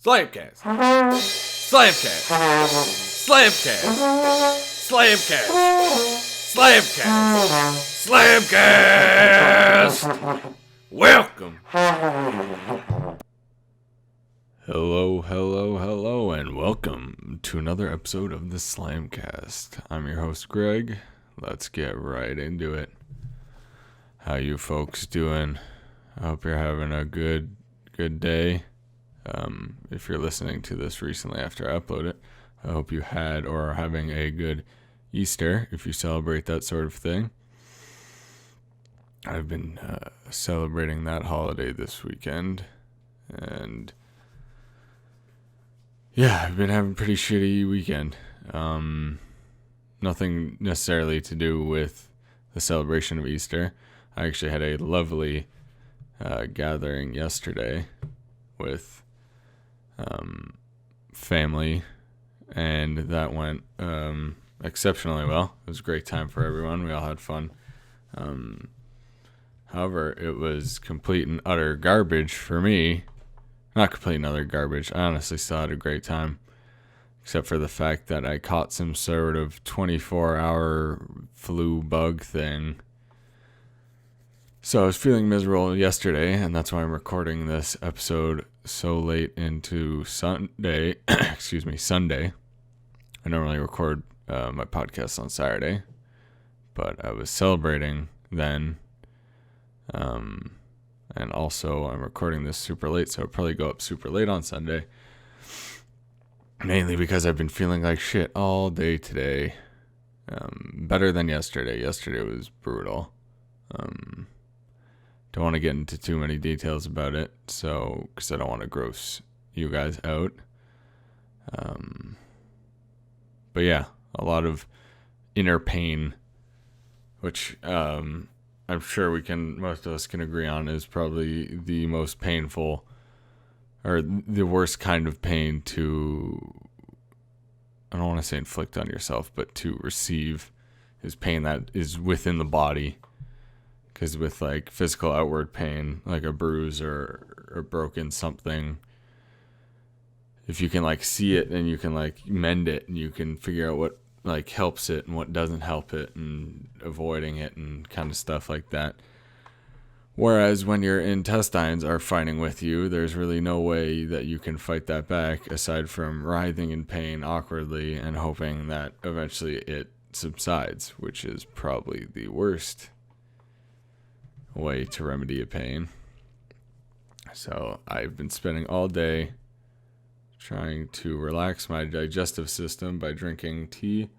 Slamcast. Slamcast. Slamcast. Slamcast. Slamcast. Slamcast. Welcome. Hello, and welcome to another episode of the Slamcast. I'm your host, Greg. Let's get right into it. How you folks doing? I hope you're having a good day. If you're listening to this recently after I upload it, I hope you had or are having a good Easter if you celebrate that sort of thing. I've been celebrating that holiday this weekend, and yeah, I've been having a pretty shitty weekend. Nothing necessarily to do with the celebration of Easter. I actually had a lovely gathering yesterday with family, and that went exceptionally well. It was a great time for everyone. We all had fun. However, it was complete and utter garbage for me. Not complete and utter garbage. I honestly still had a great time, except for the fact that I caught some sort of 24-hour flu bug thing. So I was feeling miserable yesterday, and that's why I'm recording this episode so late into Sunday. Sunday. I normally record my podcast on Saturday, but I was celebrating then. And also I'm recording this super late, so I'll probably go up super late on Sunday. Mainly because I've been feeling like shit all day today. Better than yesterday. Yesterday was brutal. Don't want to get into too many details about it, because I don't want to gross you guys out. But yeah, a lot of inner pain, which I'm sure most of us can agree on is probably the most painful, or the worst kind of pain to, I don't want to say inflict on yourself, but to receive is pain that is within the body. Because with like physical outward pain, like a bruise or broken something, if you can like see it and you can like mend it and you can figure out what like helps it and what doesn't help it and avoiding it and kind of stuff like that. Whereas when your intestines are fighting with you, there's really no way that you can fight that back aside from writhing in pain awkwardly and hoping that eventually it subsides, which is probably the worst way to remedy a pain. So I've been spending all day trying to relax my digestive system by drinking tea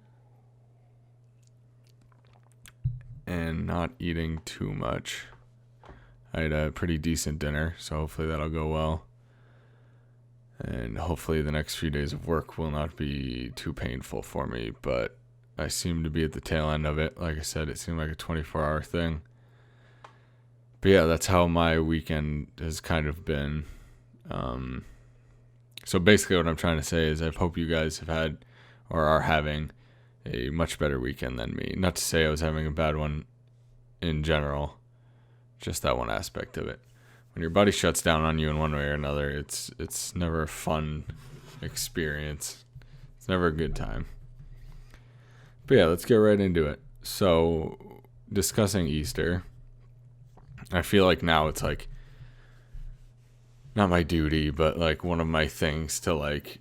and not eating too much. I had a pretty decent dinner, so hopefully that'll go well. And hopefully the next few days of work will not be too painful for me, but I seem to be at the tail end of it. Like I said, it seemed like a 24-hour thing. But yeah, that's how my weekend has kind of been. So basically what I'm trying to say is I hope you guys have had or are having a much better weekend than me. Not to say I was having a bad one in general, just that one aspect of it. When your body shuts down on you in one way or another, it's never a fun experience. It's never a good time. But yeah, let's get right into it. So, discussing Easter, I feel like now it's like not my duty, but like one of my things to like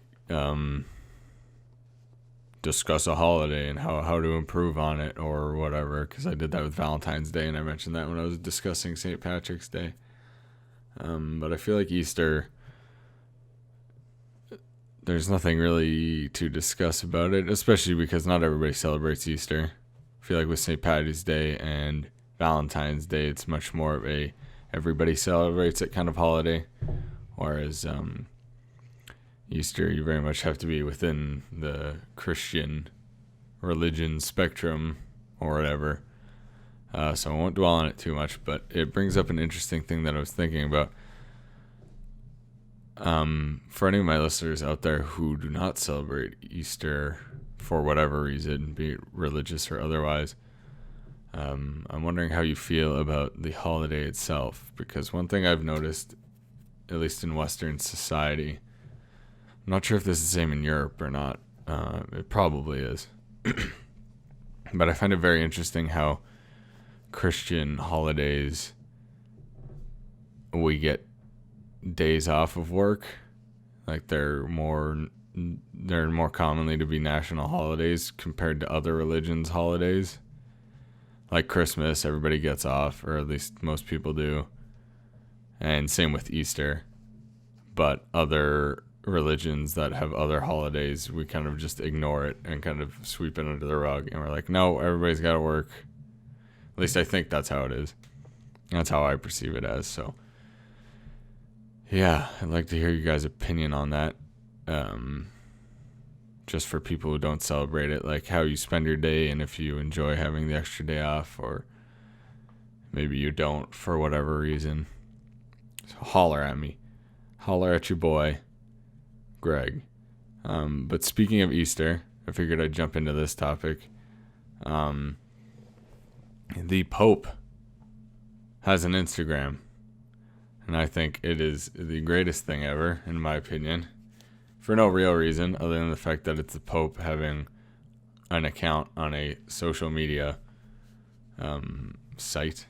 discuss a holiday and how to improve on it or whatever, because I did that with Valentine's Day and I mentioned that when I was discussing St. Patrick's Day. But I feel like Easter, there's nothing really to discuss about it, especially because not everybody celebrates Easter. I feel like with St. Patty's Day and Valentine's Day, it's much more of a everybody celebrates it kind of holiday, whereas Easter, you very much have to be within the Christian religion spectrum or whatever. So I won't dwell on it too much, but it brings up an interesting thing that I was thinking about. For any of my listeners out there who do not celebrate Easter for whatever reason, be it religious or otherwise, I'm wondering how you feel about the holiday itself, because one thing I've noticed, at least in Western society, I'm not sure if this is the same in Europe or not. It probably is. But I find it very interesting how Christian holidays, we get days off of work. Like they're more commonly to be national holidays compared to other religions' holidays. Like Christmas, everybody gets off, or at least most people do. And same with Easter. But other religions that have other holidays, we kind of just ignore it and kind of sweep it under the rug. And we're like, no, everybody's got to work. At least I think that's how it is. That's how I perceive it as. So, yeah, I'd like to hear you guys' opinion on that. Just for people who don't celebrate it, like how you spend your day and if you enjoy having the extra day off, or maybe you don't for whatever reason. So holler at me. Holler at your boy, Greg. But speaking of Easter, I figured I'd jump into this topic. The Pope has an Instagram, and I think it is the greatest thing ever, in my opinion, for no real reason other than the fact that it's the Pope having an account on a social media site.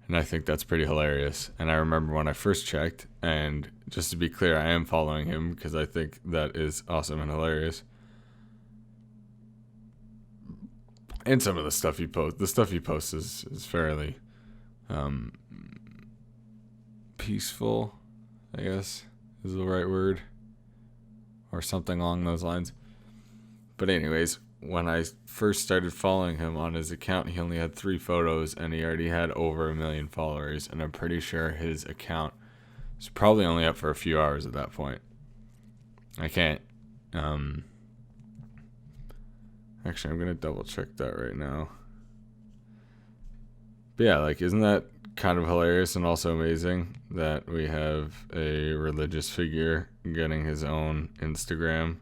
And I think that's pretty hilarious. And I remember when I first checked, and just to be clear, I am following him because I think that is awesome and hilarious. And some of the stuff he posts, is fairly peaceful, I guess is the right word, or something along those lines. But anyways, when I first started following him on his account, he only had 3 photos, and he already had over 1 million followers, and I'm pretty sure his account is probably only up for a few hours at that point. I can't actually, I'm gonna double check that right now. But yeah, like, isn't that kind of hilarious and also amazing that we have a religious figure getting his own Instagram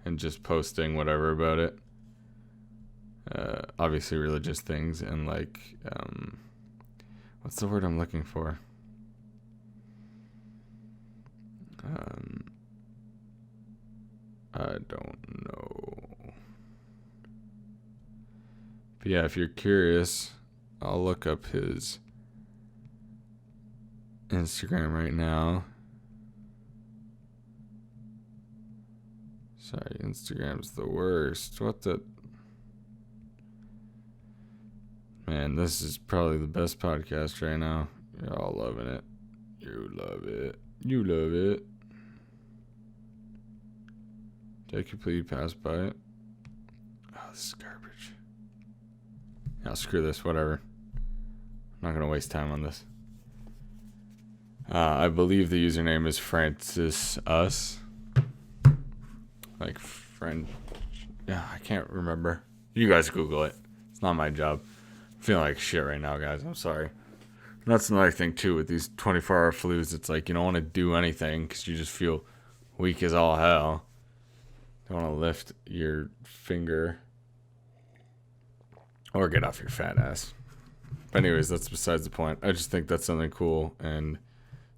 and just posting whatever about it? Obviously religious things, and like, what's the word I'm looking for? I don't know. But yeah, if you're curious, I'll look up his Instagram right now. Sorry, Instagram's the worst. What the... Man, this is probably the best podcast right now. You're all loving it. You love it. You love it. Did I completely pass by it? Oh, this is garbage. Yeah, screw this, whatever. I'm not going to waste time on this. I believe the username is Francis Us. Like, friend. Yeah, I can't remember. You guys Google it. It's not my job. I'm feeling like shit right now, guys. I'm sorry. And that's another thing, too, with these 24-hour flus. It's like you don't want to do anything because you just feel weak as all hell. Don't want to lift your finger or get off your fat ass. But anyways, that's besides the point. I just think that's something cool and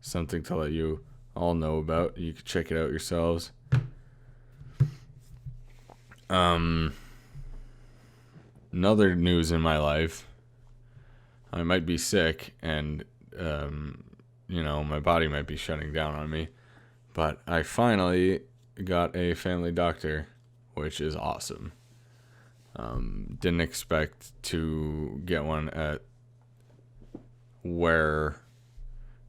something to let you all know about. You can check it out yourselves. Another news in my life. I might be sick and, my body might be shutting down on me. But I finally got a family doctor, which is awesome. Didn't expect to get one at or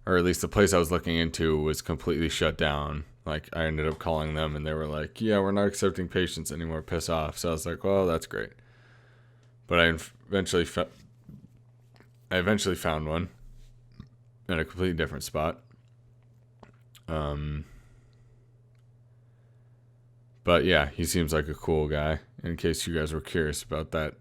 at least the place I was looking into was completely shut down. Like, I ended up calling them and they were like, yeah, we're not accepting patients anymore, piss off. So I was like, well, that's great. But I eventually found one in a completely different spot. But yeah, he seems like a cool guy. In case you guys were curious about that,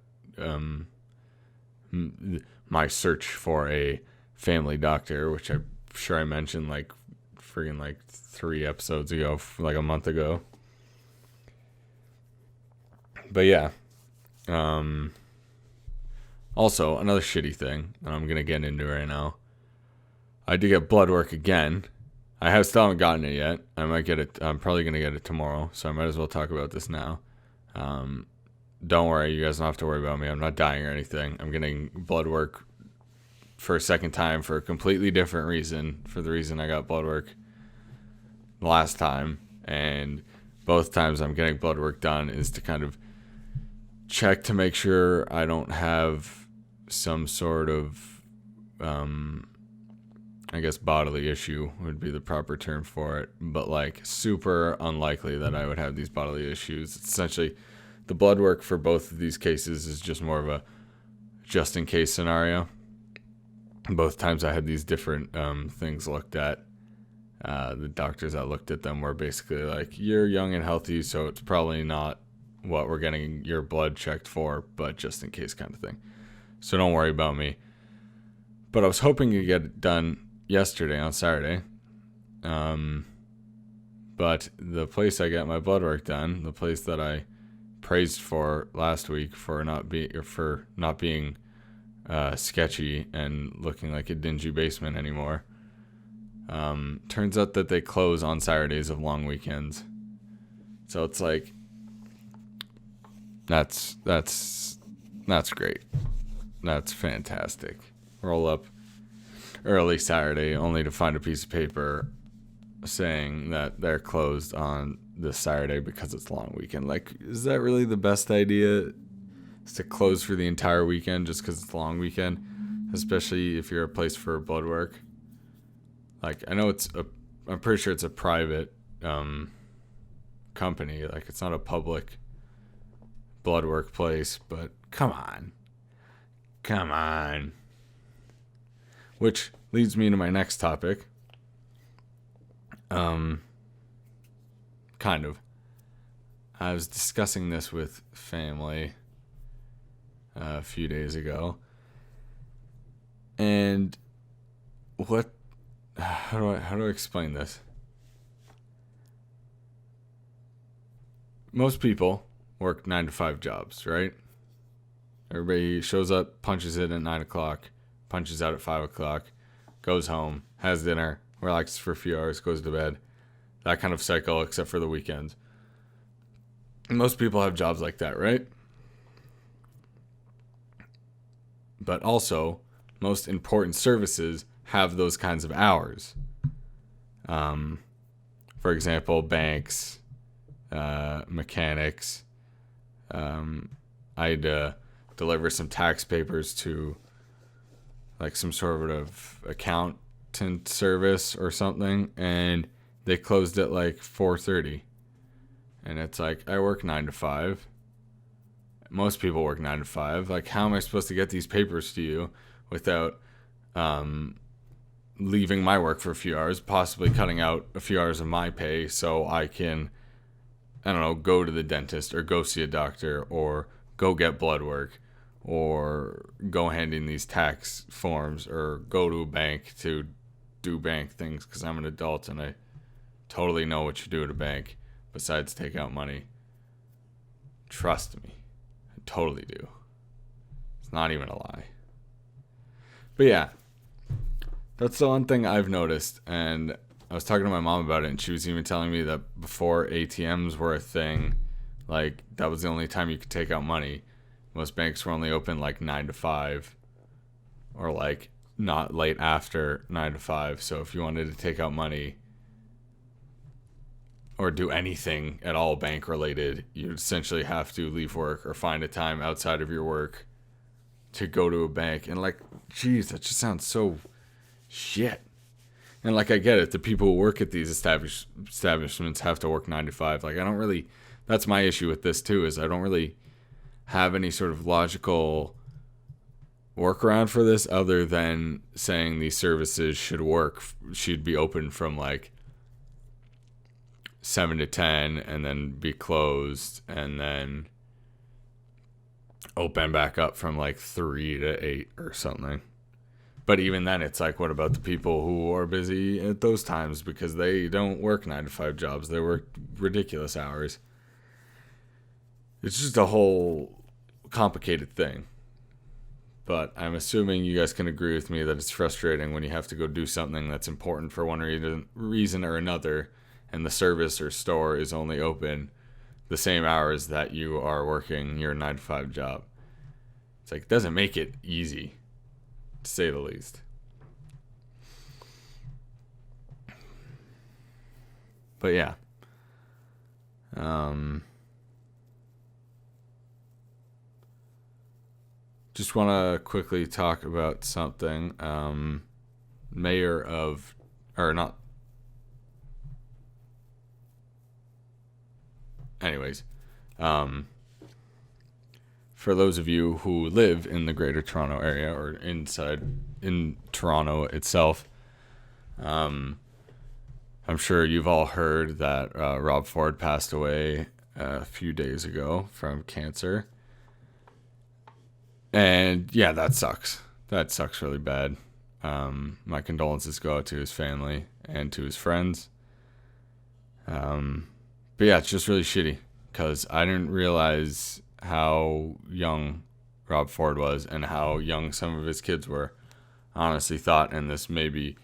my search for a family doctor, which I'm sure I mentioned like 3 episodes ago, like a month ago. But yeah. Also, another shitty thing that I'm going to get into right now. I did get blood work again, I still haven't gotten it yet. I might get it. I'm probably going to get it tomorrow. So I might as well talk about this now. Don't worry. You guys don't have to worry about me. I'm not dying or anything. I'm getting blood work for a second time for a completely different reason. For the reason I got blood work last time. And both times I'm getting blood work done is to kind of check to make sure I don't have some sort of, I guess bodily issue would be the proper term for it, but like super unlikely that I would have these bodily issues. It's essentially, the blood work for both of these cases is just more of a just in case scenario. Both times I had these different things looked at. The doctors that looked at them were basically like, you're young and healthy, so it's probably not what we're getting your blood checked for, but just in case kind of thing. So don't worry about me. But I was hoping to get it done yesterday on Saturday. But the place I got my blood work done, the place that I praised for last week for not being sketchy and looking like a dingy basement anymore, turns out that they close on Saturdays of long weekends. So it's like, that's great. That's fantastic. Roll up early Saturday only to find a piece of paper saying that they're closed on this Saturday because it's long weekend. Like, is that really the best idea? Is to close for the entire weekend just because it's long weekend? Especially if you're a place for blood work. Like, I know I'm pretty sure it's a private company. Like, it's not a public blood work place, but come on. Which leads me to my next topic. Kind of. I was discussing this with family a few days ago. And how do I explain this? Most people work 9 to 5 jobs, right? Everybody shows up, punches in at 9 o'clock, punches out at 5 o'clock, goes home, has dinner, relaxes for a few hours, goes to bed. That kind of cycle, except for the weekends. Most people have jobs like that, right? But also, most important services have those kinds of hours. For example, banks, mechanics. I had to deliver some tax papers to like some sort of accountant service or something, and they closed at like 4:30. And it's like, I work 9 to 5. Most people work 9 to 5. Like, how am I supposed to get these papers to you without leaving my work for a few hours, possibly cutting out a few hours of my pay so I can, I don't know, go to the dentist or go see a doctor or go get blood work or go hand in these tax forms or go to a bank to do bank things because I'm an adult and I totally know what you do at a bank besides take out money. Trust me, I totally do. It's not even a lie. But yeah, that's the one thing I've noticed, and I was talking to my mom about it, and she was even telling me that before ATMs were a thing, like, that was the only time you could take out money. Most banks were only open, like, 9 to 5, or, like, not late after 9 to 5, so if you wanted to take out money or do anything at all bank-related, you'd essentially have to leave work or find a time outside of your work to go to a bank. And, like, geez, that just sounds so shit. And like, I get it, the people who work at these establishments have to work 9 to 5. Like, I don't really, that's my issue with this too, is I don't really have any sort of logical workaround for this other than saying these services should be open from like 7 to 10 and then be closed and then open back up from like 3 to 8 or something. But even then, it's like, what about the people who are busy at those times because they don't work 9 to 5 jobs? They work ridiculous hours. It's just a whole complicated thing. but I'm assuming you guys can agree with me that it's frustrating when you have to go do something that's important for one reason or another, and the service or store is only open the same hours that you are working your 9 to 5 job. It's like, it doesn't make it easy, to say the least. But yeah. Just want to quickly talk about something. Mayor of, or not. Anyways, for those of you who live in the Greater Toronto area or in Toronto itself, I'm sure you've all heard that Rob Ford passed away a few days ago from cancer. And yeah, that sucks. That sucks really bad. My condolences go out to his family and to his friends. But yeah, it's just really shitty because I didn't realize how young Rob Ford was and how young some of his kids were. I honestly thought, and this may be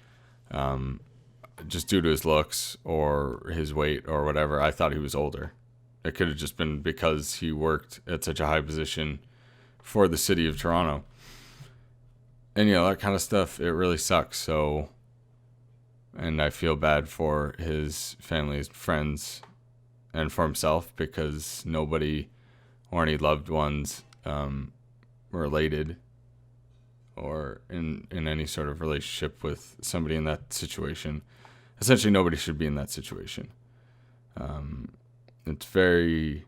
just due to his looks or his weight or whatever, I thought he was older. It could have just been because he worked at such a high position for the city of Toronto. And, that kind of stuff, it really sucks. So, and I feel bad for his family, his friends, and for himself because nobody or any loved ones related or in any sort of relationship with somebody in that situation. Essentially, nobody should be in that situation. It's very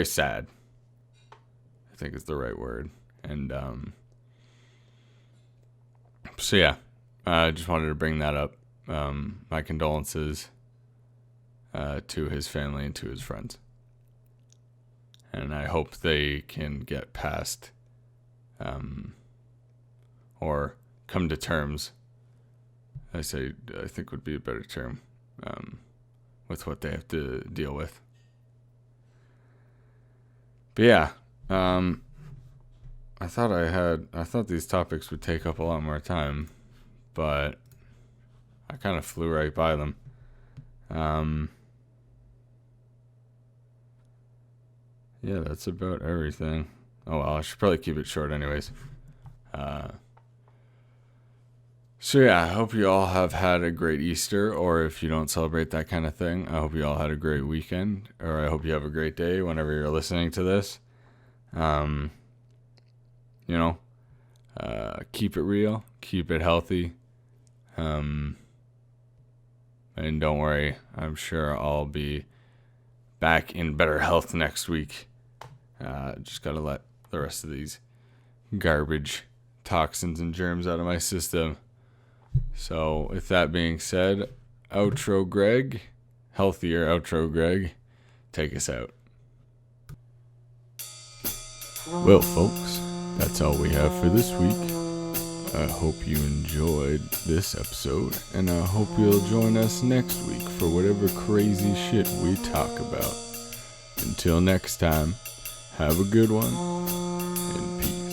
sad, I think is the right word. And so yeah, I just wanted to bring that up. My condolences to his family and to his friends. And I hope they can get past or come to terms, I think would be a better term, with what they have to deal with. But yeah, I thought these topics would take up a lot more time, but I kind of flew right by them. Yeah, that's about everything. Oh well, I should probably keep it short anyways. So yeah, I hope you all have had a great Easter, or if you don't celebrate that kind of thing, I hope you all had a great weekend, or I hope you have a great day whenever you're listening to this. Keep it real, keep it healthy, and don't worry, I'm sure I'll be back in better health next week. Just gotta let the rest of these garbage toxins and germs out of my system. So with that being said, outro Greg, healthier outro Greg, take us out. Well, folks, that's all we have for this week. I hope you enjoyed this episode, and I hope you'll join us next week for whatever crazy shit we talk about. Until next time, have a good one, and peace.